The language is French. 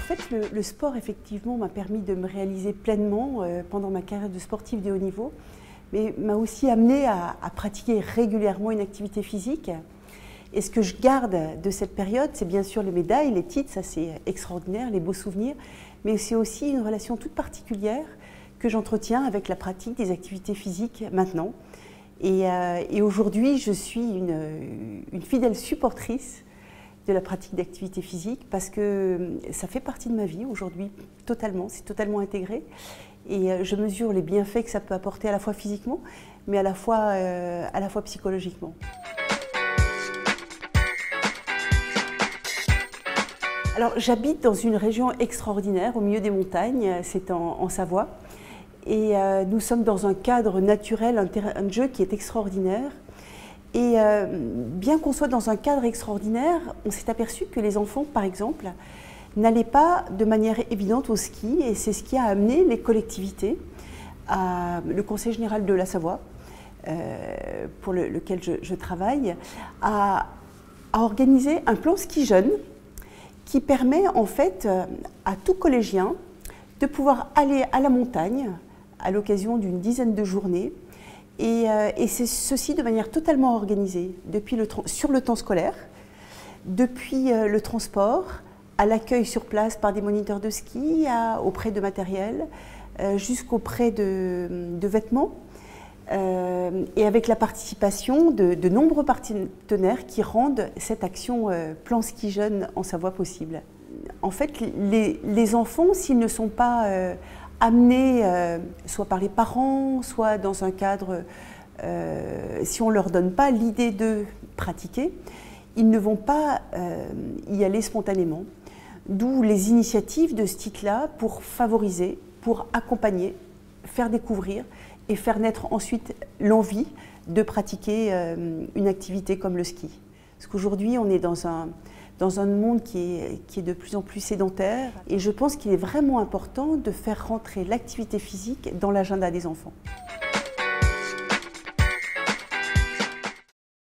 fait, le sport, effectivement, m'a permis de me réaliser pleinement pendant ma carrière de sportive de haut niveau, mais m'a aussi amené à pratiquer régulièrement une activité physique. Et ce que je garde de cette période, c'est bien sûr les médailles, les titres, ça c'est extraordinaire, les beaux souvenirs, mais c'est aussi une relation toute particulière que j'entretiens avec la pratique des activités physiques maintenant. Et aujourd'hui, je suis une fidèle supportrice de la pratique d'activité physique parce que ça fait partie de ma vie aujourd'hui, totalement, c'est totalement intégré. Et je mesure les bienfaits que ça peut apporter à la fois physiquement, mais à la fois psychologiquement. Alors j'habite dans une région extraordinaire, au milieu des montagnes, c'est en Savoie. Et nous sommes dans un cadre naturel, un terrain de jeu qui est extraordinaire. Et bien qu'on soit dans un cadre extraordinaire, on s'est aperçu que les enfants, par exemple, n'allaient pas de manière évidente au ski. Et c'est ce qui a amené les collectivités, le Conseil général de la Savoie, pour lequel je travaille, à organiser un plan ski jeune qui permet en fait à tout collégien de pouvoir aller à la montagne à l'occasion d'une dizaine de journées. Et c'est ceci de manière totalement organisée, sur le temps scolaire, depuis le transport, à l'accueil sur place par des moniteurs de ski, au prêt de matériel, jusqu'au prêt de vêtements, et avec la participation de nombreux partenaires qui rendent cette action plan ski jeune en Savoie possible. En fait, les enfants, s'ils ne sont pas amenés soit par les parents, soit dans un cadre, si on ne leur donne pas l'idée de pratiquer, ils ne vont pas y aller spontanément. D'où les initiatives de ce type-là pour favoriser, pour accompagner, faire découvrir et faire naître ensuite l'envie de pratiquer une activité comme le ski. Parce qu'aujourd'hui, on est dans un monde qui est de plus en plus sédentaire et je pense qu'il est vraiment important de faire rentrer l'activité physique dans l'agenda des enfants.